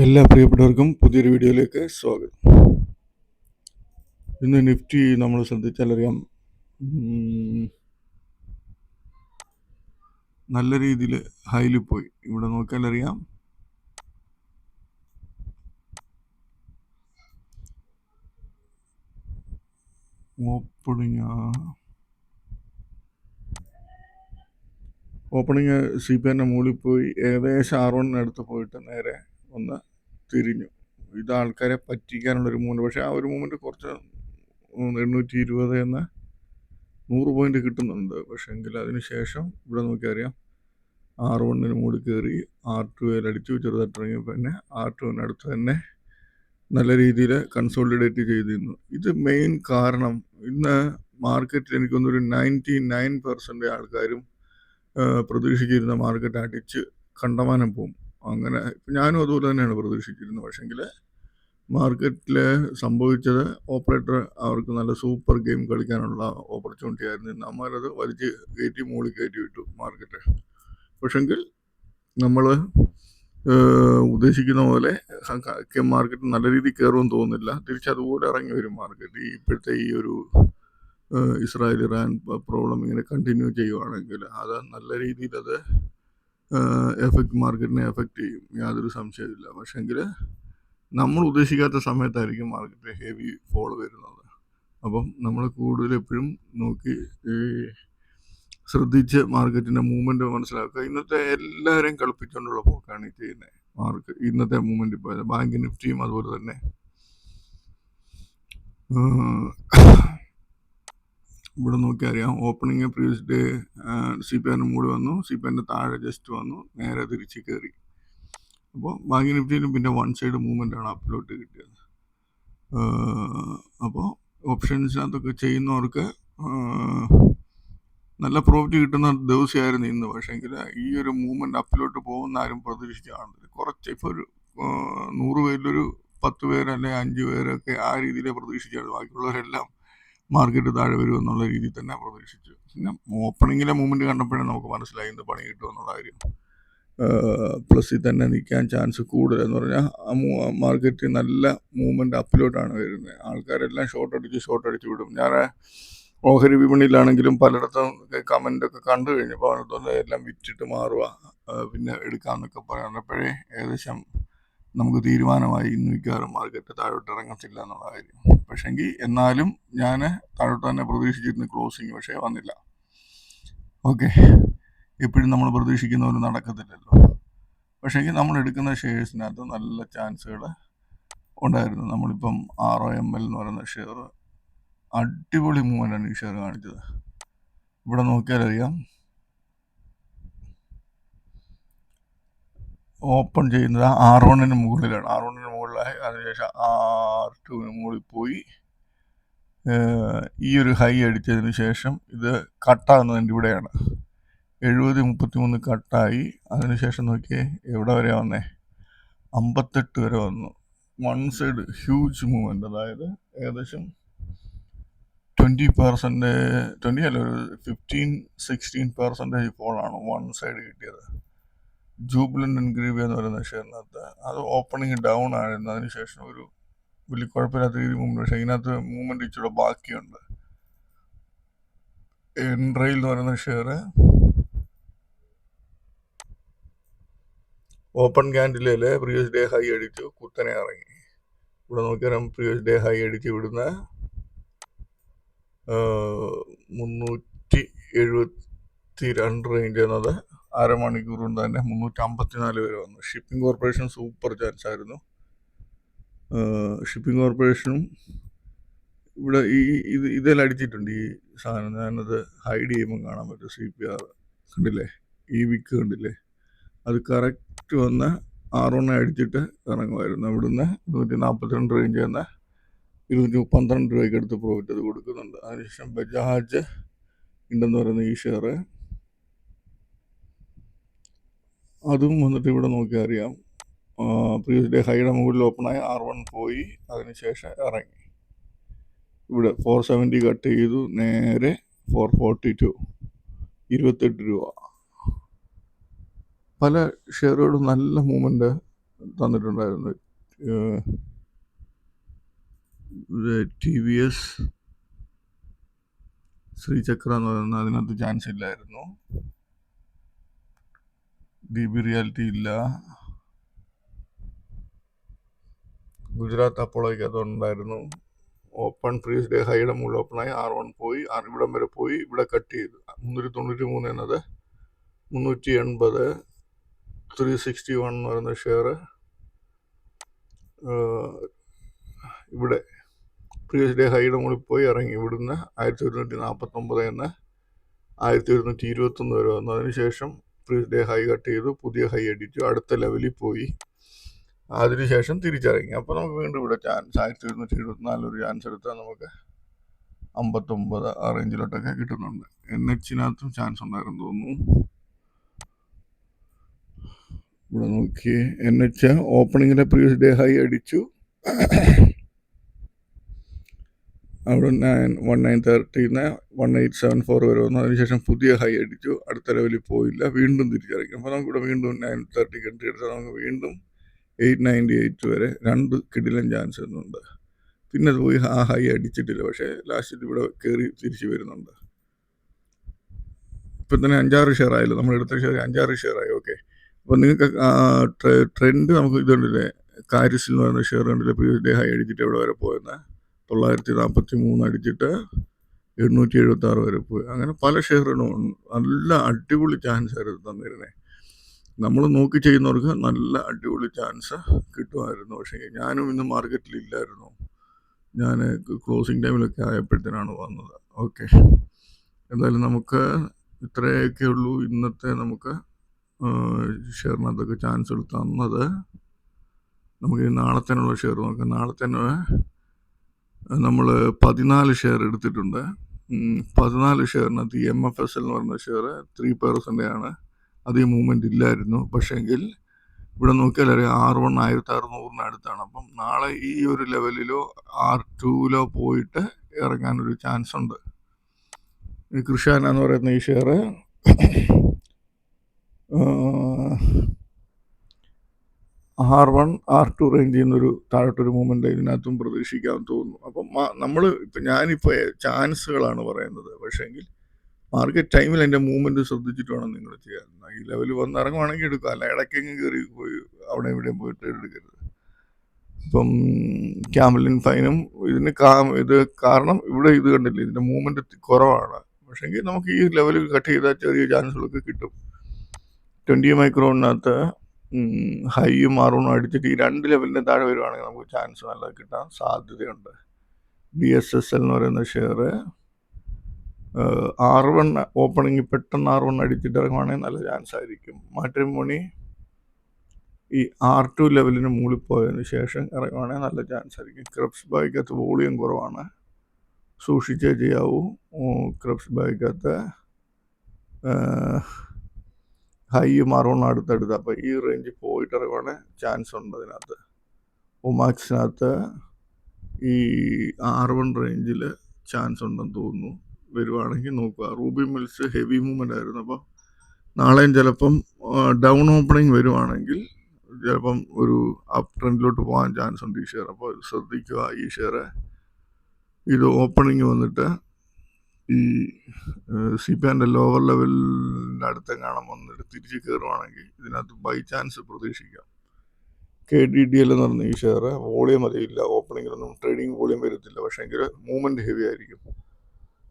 എല്ലാ പ്രിയപ്പെട്ടവർക്കും പുതിയൊരു വീഡിയോയിലേക്ക് സ്വാഗതം. ഇന്ന് നിഫ്റ്റി നമ്മൾ ശ്രദ്ധിച്ചാലറിയാം നല്ല രീതിയിൽ ഹൈയിൽ പോയി. ഇവിടെ നോക്കിയാലറിയാം ഓപ്പണിങ് CPIന്റെ മുകളിൽ പോയി ഏകദേശം R1 പോയിട്ട് നേരെ ഒന്ന് തിരിഞ്ഞു. ഇത് ആൾക്കാരെ പറ്റിക്കാനുള്ളൊരു മൂവ്മെൻറ്റ്. പക്ഷേ ആ ഒരു മൂവ്മെൻറ്റ് കുറച്ച് 820 എന്ന 100 പോയിന്റ് കിട്ടുന്നുണ്ട്. പക്ഷേ എങ്കിൽ അതിന് ശേഷം ഇവിടെ നോക്കിയറിയാം R1 മുകളിൽ കയറി R2 അടിച്ചു, ചെറുതായിട്ട് ഇറങ്ങിയപ്പോൾ തന്നെ R2 അടുത്ത് തന്നെ നല്ല രീതിയിൽ കൺസോളിഡേറ്റ് ചെയ്തിരുന്നു. ഇത് മെയിൻ കാരണം ഇന്ന് മാർക്കറ്റിൽ എനിക്കൊന്നൊരു 99% ആൾക്കാരും പ്രതീക്ഷിച്ചിരുന്ന മാർക്കറ്റ് അടിച്ച് കണ്ടമാനം പോകും. അങ്ങനെ ഞാനും അതുപോലെ തന്നെയാണ് പ്രതീക്ഷിച്ചിരുന്നത്. പക്ഷേങ്കിൽ മാർക്കറ്റിൽ സംഭവിച്ചത് ഓപ്പറേറ്റർ അവർക്ക് നല്ല സൂപ്പർ ഗെയിം കളിക്കാനുള്ള ഓപ്പർച്യൂണിറ്റി ആയിരുന്നു. നമ്മളത് വലിച്ച് കയറ്റി മുകളിൽ കയറ്റി വിട്ടു മാർക്കറ്റ്. പക്ഷെങ്കിൽ നമ്മൾ ഉദ്ദേശിക്കുന്ന പോലെ മാർക്കറ്റ് നല്ല രീതിയിൽ കയറുമെന്ന് തോന്നുന്നില്ല. തിരിച്ചതുപോലെ ഇറങ്ങി വരും മാർക്കറ്റ്. ഇപ്പോഴത്തെ ഈ ഒരു ഇസ്രായേൽ ഇറാൻ പ്രോബ്ലം ഇങ്ങനെ കണ്ടിന്യൂ ചെയ്യുവാണെങ്കിൽ അത് നല്ല രീതിയിൽ അത് മാർക്കറ്റിനെ എഫക്റ്റ് ചെയ്യും, യാതൊരു സംശയമില്ല. പക്ഷെങ്കിൽ നമ്മൾ ഉദ്ദേശിക്കാത്ത സമയത്തായിരിക്കും മാർക്കറ്റ് ഹെവി ഫോൾ വരുന്നത്. അപ്പം നമ്മൾ കൂടുതൽ എപ്പോഴും നോക്കി ശ്രദ്ധിച്ച് മാർക്കറ്റിൻ്റെ മൂവ്മെൻറ്റ് മനസ്സിലാക്കുക. ഇന്നത്തെ എല്ലാവരെയും കളിപ്പിച്ചുകൊണ്ടുള്ള പോക്കാണ് ഈ ചെയ്യുന്നത് മാർക്കറ്റ്. ഇന്നത്തെ മൂവ്മെൻറ്റ് പോയത് ബാങ്ക് നിഫ്റ്റിയും അതുപോലെ തന്നെ ഇവിടെ നോക്കിയറിയാം ഓപ്പണിങ് പ്രീവിയസ് ഡേ CPIന്റെ മുകളിൽ വന്നു, CPIന്റെ താഴെ ജസ്റ്റ് വന്നു, നേരെ തിരിച്ച് കയറി. അപ്പോൾ ബാങ്ക് നിഫ്റ്റിയിലും പിന്നെ വൺ സൈഡ് മൂവ്മെൻ്റാണ് അപ്പിലോട്ട് കിട്ടിയത്. അപ്പോൾ ഓപ്ഷൻസിനകത്തൊക്കെ ചെയ്യുന്നവർക്ക് നല്ല പ്രോഫിറ്റ് കിട്ടുന്ന ദിവസമായിരുന്നു ഇന്ന്. പക്ഷേങ്കിൽ ഈ ഒരു മൂവ്മെൻറ്റ് അപ്പിലോട്ട് പോകുന്ന ആരും പ്രതീക്ഷിച്ച് കാണുന്നില്ല. കുറച്ച് ഇപ്പോൾ ഒരു 100 പേരിലൊരു 10 പേര് അല്ലെങ്കിൽ 5 പേരൊക്കെ ആ രീതിയിലേ പ്രതീക്ഷിച്ചാണ്. ബാക്കിയുള്ളവരെല്ലാം മാർക്കറ്റ് താഴെ വരുമെന്നുള്ള രീതിയിൽ തന്നെ പ്രതീക്ഷിച്ചു. പിന്നെ ഓപ്പണിങ്ങിലെ മൂവ്മെൻറ്റ് കണ്ടപ്പോഴേ നമുക്ക് മനസ്സിലായി ഇന്ന് പണി കിട്ടുമെന്നുള്ള കാര്യം. പ്ലസ്സിൽ തന്നെ നിൽക്കാൻ ചാൻസ് കൂടുതലെന്ന് പറഞ്ഞാൽ മാർക്കറ്റ് നല്ല മൂവ്മെൻറ്റ് അപ്പിലോട്ടാണ് വരുന്നത്. ആൾക്കാരെല്ലാം ഷോർട്ട് അടിച്ച് വിടും. ഞാൻ ഓഹരി വിപണിയിലാണെങ്കിലും പലയിടത്തും കമൻ്റൊക്കെ കണ്ടു കഴിഞ്ഞപ്പോൾ അതുപോലെ എല്ലാം വിറ്റിട്ട് മാറുക, പിന്നെ എടുക്കാമെന്നൊക്കെ പറഞ്ഞപ്പോഴേ ഏകദേശം നമുക്ക് തീരുമാനമായി ഇന്ന് മിക്കവാറും മാർക്കറ്റ് താഴോട്ട് ഇറങ്ങത്തില്ല എന്നുള്ള കാര്യം. പക്ഷേങ്കിൽ എന്നാലും ഞാൻ താഴോട്ട് തന്നെ പ്രതീക്ഷിച്ചിരുന്നു ക്ലോസിങ്, പക്ഷേ വന്നില്ല. ഓക്കെ, എപ്പോഴും നമ്മൾ പ്രതീക്ഷിക്കുന്ന പോലെ നടക്കത്തില്ലല്ലോ. പക്ഷേങ്കിൽ നമ്മൾ എടുക്കുന്ന ഷെയർസിനകത്ത് നല്ല ചാൻസുകൾ ഉണ്ടായിരുന്നു. നമ്മളിപ്പം ROML എന്ന് പറയുന്ന ഷെയർ അടിപൊളി മൂവ്മെൻ്റാണ് ഈ ഷെയർ കാണിച്ചത്. ഇവിടെ നോക്കിയാലറിയാം ഓപ്പൺ ചെയ്യുന്നത് R1 മുകളിലാണ്. R1 മുകളിലായി, അതിനുശേഷം R2 മുകളിൽ പോയി ഈ ഒരു ഹൈ അടിച്ചതിന് ശേഷം ഇത് കട്ടാകുന്നതിൻ്റെ ഇവിടെയാണ് 70.33 കട്ടായി. അതിനുശേഷം നോക്കിയേ എവിടെ വരെ വന്നേ, 58 വരെ വന്നു. വൺ സൈഡ് ഹ്യൂജ് മൂവ്മെൻറ്റ്, അതായത് ഏകദേശം 20% അല്ല, ഒരു 15-16% ഫോളാണ് വൺ സൈഡ് കിട്ടിയത്. ജൂബിലൻ്റ് ഇൻഗ്രീവിയ എന്ന് പറയുന്ന ഷെയറിനകത്ത് അത് ഓപ്പണിങ് ഡൗൺ ആയിരുന്നു. അതിനുശേഷം ഒരു വലിയ കുഴപ്പമില്ലാത്ത രീതി മൂവ്മെൻറ്റ്. പക്ഷേ ഇതിനകത്ത് മൂവ്മെൻറ്റ് ഇച്ചിരി ബാക്കിയുണ്ട്. എൻട്രയിൽ എന്ന് പറയുന്ന ഷെയർ ഓപ്പൺ ക്യാൻഡിലിൽ പ്രീവിയസ് ഡേ ഹൈ അടിച്ചു കുത്തനെ ഇറങ്ങി. ഇവിടെ നോക്കിയാൽ പ്രീവിയസ് ഡേ ഹൈ അടിച്ച് വിടുന്ന 372 റേഞ്ച് എന്നത് അരമണിക്കൂർ കൊണ്ട് തന്നെ 354 വരെ വന്നു. ഷിപ്പിംഗ് കോർപ്പറേഷൻ സൂപ്പർ ചാൻസ് ആയിരുന്നു. ഷിപ്പിംഗ് കോർപ്പറേഷനും ഇവിടെ ഇതെല്ലാം അടിച്ചിട്ടുണ്ട് ഈ സാധനം. ഞാനത് ഹൈഡ് ചെയ്യുമ്പോൾ കാണാൻ പറ്റും. CPR കണ്ടില്ലേ, ഈ വിക്ക് കണ്ടില്ലേ, അത് കറക്റ്റ് വന്ന് R1 അടിച്ചിട്ട് ഇറങ്ങുമായിരുന്നു. ഇവിടുന്ന് 242 റേഞ്ച് എന്ന 212 രൂപയ്ക്ക് അടുത്ത് പ്രോഫിറ്റ് അത് കൊടുക്കുന്നുണ്ട്. അതിനുശേഷം ബജാജ് ഉണ്ടെന്ന് പറയുന്ന ഈ ഷെയർ, അതും വന്നിട്ട് ഇവിടെ നോക്കിയാൽ അറിയാം പ്രീവിയസ് ഡേ ഹൈയുടെ മുകളിൽ ഓപ്പണായി R1 പോയി, അതിനുശേഷം ഇറങ്ങി. ഇവിടെ 470 കട്ട് ചെയ്തു, നേരെ 442, 28 രൂപ. പല ഷെയറുകളും നല്ല മൂവ്മെൻറ്റ് തന്നിട്ടുണ്ടായിരുന്നു. TVS ശ്രീചക്ര എന്ന് പറയുന്നത് അതിനകത്ത് ചാൻസ് ഇല്ലായിരുന്നു. DB റിയാലിറ്റി ഇല്ല. ഗുജറാത്ത് അപ്പോളോയ്ക്ക് അതുണ്ടായിരുന്നു. ഓപ്പൺ പ്രീവിയസ് ഡേ ഹൈയുടെ മുകളിൽ ഓപ്പണായി R1 പോയി, ഇവിടം വരെ പോയി, ഇവിടെ കട്ട് ചെയ്തു. 393 എന്നത് 380 361 എന്ന് പറയുന്ന ഷെയർ ഇവിടെ പ്രീവിയസ് ഡേ ഹൈയുടെ മുകളിൽ പോയി ഇറങ്ങി. ഇവിടുന്ന് 1149 എന്ന് 1121 വരെ വന്നു. അതിനുശേഷം പ്രീവിയസ് ഡേ ഹൈ കട്ട് ചെയ്തു, പുതിയ ഹൈ അടിച്ചു, അടുത്ത ലെവലിൽ പോയി, അതിനുശേഷം തിരിച്ചിറങ്ങി. അപ്പോൾ നമുക്ക് വീണ്ടും ഇവിടെ ചാൻസ് 1174 ഒരു ചാൻസ് എടുത്താൽ നമുക്ക് 59 ആ റേഞ്ചിലോട്ടൊക്കെ കിട്ടുന്നുണ്ട്. NH-നകത്തും ചാൻസ് ഉണ്ടായിരുന്നു തോന്നുന്നു. ഇവിടെ നോക്കി NH ഓപ്പണിങ്ങിലെ പ്രീവിയസ് ഡേ ഹൈ അടിച്ചു, അവിടെ 1930 1874 വരെ വന്നു. അതിനുശേഷം പുതിയ ഹൈ അടിച്ചു, അടുത്ത ലെവലിൽ പോയില്ല, വീണ്ടും തിരിച്ചിറങ്ങി. അപ്പോൾ നമുക്കിവിടെ വീണ്ടും 930 എൻട്രി എടുത്താൽ നമുക്ക് വീണ്ടും 898 വരെ 2 കിടിലൻ ചാൻസ് വരുന്നുണ്ട്. പിന്നെ അത് പോയി ആ ഹൈ അടിച്ചിട്ടില്ല, പക്ഷേ ലാസ്റ്റിൽ ഇവിടെ കയറി തിരിച്ച് വരുന്നുണ്ട്. ഇപ്പം തന്നെ 5-6 ഷെയർ ആയല്ലോ, നമ്മൾ എടുത്ത ഷെയർ 5-6 ഷെയർ ആയി. ഓക്കെ, അപ്പോൾ നിങ്ങൾക്ക് ട്രെൻഡ് നമുക്ക് ഇതുണ്ടല്ലേ, കാരിസിൽ എന്ന് പറയുന്ന ഷെയർ ഉണ്ടല്ലേ, പ്രീവിയസ് ഡേ ഹൈ അടിച്ചിട്ട് എവിടെ വരെ പോയെന്ന് 943 അടിച്ചിട്ട് 876 വരെ പോയി. അങ്ങനെ പല ഷെയറുകളും നല്ല അടിപൊളി ചാൻസ് ആയിരുന്നു തന്നിരുന്നത്. നമ്മൾ നോക്കി ചെയ്യുന്നവർക്ക് നല്ല അടിപൊളി ചാൻസ് കിട്ടുമായിരുന്നു. പക്ഷേ ഞാനും ഇന്ന് മാർക്കറ്റിലില്ലായിരുന്നു, ഞാൻ ക്ലോസിങ് ടൈമിലൊക്കെ ആയപ്പോഴത്തേനാണ് വന്നത്. ഓക്കെ, എന്തായാലും നമുക്ക് ഇത്രയൊക്കെ ഉള്ളൂ ഇന്നത്തെ നമുക്ക് ഷെയറിനകത്തൊക്കെ ചാൻസുകൾ തന്നത്. നമുക്ക് നാളത്തേനുള്ള ഷെയർ നോക്കാം. നാളെ തന്നെ നമ്മൾ 14 ഷെയർ എടുത്തിട്ടുണ്ട്. 14 ഷെയറിനകത്ത് MFSL എന്ന് പറയുന്ന ഷെയർ 3% ആണ്, അധികം മൂവ്മെൻറ്റ് ഇല്ലായിരുന്നു. പക്ഷേങ്കിൽ ഇവിടെ നോക്കിയാൽ അറിയാം R1 1600 അടുത്താണ്. അപ്പം നാളെ ഈ ഒരു ലെവലിലോ R2-ലോ പോയിട്ട് ഇറങ്ങാനൊരു ചാൻസ് ഉണ്ട്. ഈ കൃഷാന എന്ന് പറയുന്ന ഈ ഷെയർ R1 R2 റേഞ്ചിൽ നിന്നൊരു താഴോട്ടൊരു മൂവ്മെൻറ്റ് ഇതിനകത്തും പ്രതീക്ഷിക്കാൻ തോന്നുന്നു. അപ്പം നമ്മൾ ഞാനിപ്പോൾ ചാൻസുകളാണ് പറയുന്നത്, പക്ഷേങ്കിൽ മാർക്കറ്റ് ടൈമിൽ എൻ്റെ മൂവ്മെൻറ്റ് ശ്രദ്ധിച്ചിട്ട് വേണം നിങ്ങൾ ചെയ്യാൻ. ഈ ലെവൽ വന്ന് ഇറങ്ങുവാണെങ്കിൽ എടുക്കുക, അല്ല ഇടയ്ക്കെങ്കിലും കയറി പോയി അവിടെ ഇവിടെയും പോയിട്ട് എടുക്കരുത്. ഇപ്പം ക്യാമലിൻ ഫൈനും ഇതിന് ഇത് കാരണം ഇവിടെ ഇത് കണ്ടില്ല, ഇതിൻ്റെ മൂവ്മെൻറ്റ് കുറവാണ്. പക്ഷേങ്കിൽ നമുക്ക് ഈ ലെവലിൽ കട്ട് ചെയ്താൽ ചെറിയ ചാൻസുകളൊക്കെ കിട്ടും. 20 മൈക്രോണിനകത്ത് ഹൈയും R1 അടിച്ചിട്ട് ഈ 2 ലെവലിൻ്റെ താഴെ വരുവാണെങ്കിൽ നമുക്ക് ചാൻസ് നല്ല കിട്ടാൻ സാധ്യതയുണ്ട്. BSSL എന്ന് പറയുന്ന ഷെയർ R1 ഓപ്പണിങ് പെട്ടെന്ന് R1 അടിച്ചിട്ട് ഇറങ്ങുവാണെങ്കിൽ നല്ല ചാൻസ് ആയിരിക്കും. മാട്രിമോണി ഈ R2 ലെവലിന് മുകളിൽ പോയതിന് ശേഷം ഇറങ്ങുവാണെങ്കിൽ നല്ല ചാൻസ് ആയിരിക്കും. ക്രബ്സ് ബായ്ക്കകത്ത് വോളിയം കുറവാണ്, സൂക്ഷിച്ചേ ചെയ്യാവൂ. ക്രബ്സ് ബായ്ക്കകത്ത് ഹൈയും R1 അടുത്തടുത്ത്, അപ്പോൾ ഈ റേഞ്ചിൽ പോയിട്ട് ഇറങ്ങുവാണെങ്കിൽ ചാൻസ് ഉണ്ട് അതിനകത്ത്. ഒമാക്സിനകത്ത് ഈ R1 റേഞ്ചിൽ ചാൻസ് ഉണ്ടെന്ന് തോന്നുന്നു, വരുവാണെങ്കിൽ നോക്കുക. റൂബി മിൽസ് ഹെവി മൂവ്മെൻ്റ് ആയിരുന്നു, അപ്പോൾ നാളെയും ചിലപ്പം ഡൗൺ ഓപ്പണിങ് വരുവാണെങ്കിൽ ചിലപ്പം ഒരു അപ്പ് ട്രെൻഡിലോട്ട് പോകാൻ ചാൻസ് ഉണ്ട് ഈ ഷെയർ. അപ്പോൾ ശ്രദ്ധിക്കുക ഈ ഷെയർ. ഇത് ഓപ്പണിങ് വന്നിട്ട് ഈ CPAൻ്റെ ലോവർ ലെവലിൻ്റെ അടുത്തെങ്ങാനും വന്നിട്ട് തിരിച്ച് കയറുവാണെങ്കിൽ ഇതിനകത്ത് ബൈ ചാൻസ് പ്രതീക്ഷിക്കാം. KDDL എന്ന് പറഞ്ഞ ഈ ഷെയർ വോളിയം അധികമില്ല, ഓപ്പണിങ്ങിലൊന്നും ട്രേഡിങ് വോളിയം വരത്തില്ല, പക്ഷേങ്കിൽ മൂവ്മെൻറ്റ് ഹെവി ആയിരിക്കും.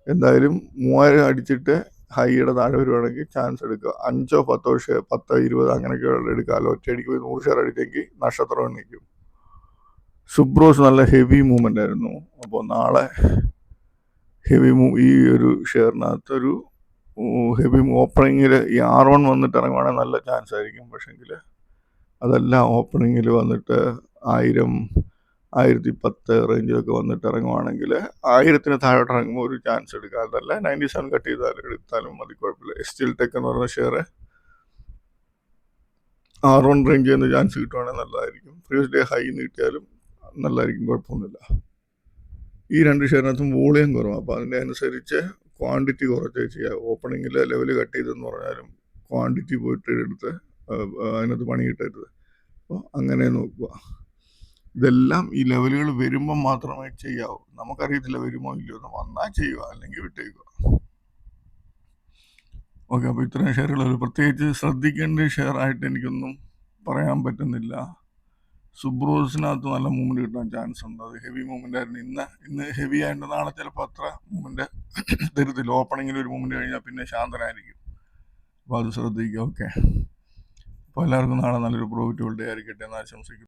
എന്തായാലും 3000 അടിച്ചിട്ട് ഹൈയുടെ താഴെ വരുവാണെങ്കിൽ ചാൻസ് എടുക്കുക. 5 10 ഷെയർ 10 20 അങ്ങനെയൊക്കെ എടുക്കാമല്ലോ. ഒറ്റയടിക്ക് 100 ഷെയർ അടിച്ചെങ്കിൽ നക്ഷത്രം എണ്ണിക്കും. സുബ്രോസ് നല്ല ഹെവി മൂവ്മെൻ്റ് ആയിരുന്നു. അപ്പോൾ നാളെ ഹെവി ഈ ഒരു ഷെയറിനകത്തൊരു ഹെവി ഓപ്പണിങ്ങിൽ ഈ R1 വന്നിട്ട് ഇറങ്ങുവാണെങ്കിൽ നല്ല ചാൻസ് ആയിരിക്കും. പക്ഷേങ്കിൽ അതെല്ലാം ഓപ്പണിങ്ങിൽ വന്നിട്ട് 1000 1010 റേഞ്ചിലൊക്കെ വന്നിട്ട് ഇറങ്ങുവാണെങ്കിൽ 1000-ന് താഴോട്ട് ഇറങ്ങുമ്പോൾ ഒരു ചാൻസ് എടുക്കുക. അതല്ല 97 കട്ട് എടുത്താലും മതി, കുഴപ്പമില്ല. STL ടെക് എന്ന് പറയുന്ന ഷെയർ R1 റേഞ്ചിൽ നിന്ന് ചാൻസ് കിട്ടുവാണെങ്കിൽ നല്ലതായിരിക്കും. പ്രീവിയസ് ഡേ ഹൈ നീട്ടിയാലും നല്ലതായിരിക്കും, കുഴപ്പമൊന്നുമില്ല. ഈ 2 ഷെയറിനകത്തും വോളിയം കുറവാണ്, അപ്പോൾ അതിൻ്റെ അനുസരിച്ച് ക്വാണ്ടിറ്റി കുറച്ചേ ചെയ്യുക. ഓപ്പണിങ്ങിൽ ലെവൽ കട്ട് ചെയ്തെന്ന് പറഞ്ഞാലും ക്വാണ്ടിറ്റി പോയിട്ട് എടുത്ത് അതിനകത്ത് പണി കിട്ടരുത്. അപ്പോൾ അങ്ങനെ നോക്കുക. ഇതെല്ലാം ഈ ലെവലുകൾ വരുമ്പം മാത്രമേ ചെയ്യാവൂ. നമുക്കറിയത്തില്ല വരുമോ ഇല്ലയോ എന്ന്. വന്നാൽ ചെയ്യുക, അല്ലെങ്കിൽ വിട്ടേക്കുക. ഓക്കെ, അപ്പോൾ ഇത്രയും ഷെയറുകൾ പ്രത്യേകിച്ച് ശ്രദ്ധിക്കേണ്ട ഷെയർ ആയിട്ട് എനിക്കൊന്നും പറയാൻ പറ്റുന്നില്ല. സുബ്രോസിനകത്ത് നല്ല മൂവ്മെൻറ്റ് കിട്ടാൻ ചാൻസ് ഉണ്ട്. അത് ഹെവി മൂവ്മെൻ്റ് ആയിരുന്നു. ഇന്ന് ഹെവി ആയിട്ട് നാളെ ചിലപ്പോൾ അത്ര മൂവ്മെൻറ്റ് തരത്തില്ല. ഓപ്പണിങ്ങിൽ ഒരു മൂവ്മെൻറ്റ് കഴിഞ്ഞാൽ പിന്നെ ശാന്തനായിരിക്കും. അപ്പോൾ അത് ശ്രദ്ധിക്കുക. ഓക്കെ, അപ്പോൾ എല്ലാവർക്കും നാളെ നല്ലൊരു പ്രോഫിറ്റബിൾ ഡേ ആയിരിക്കട്ടെ എന്ന് ആശംസിക്കുന്നു.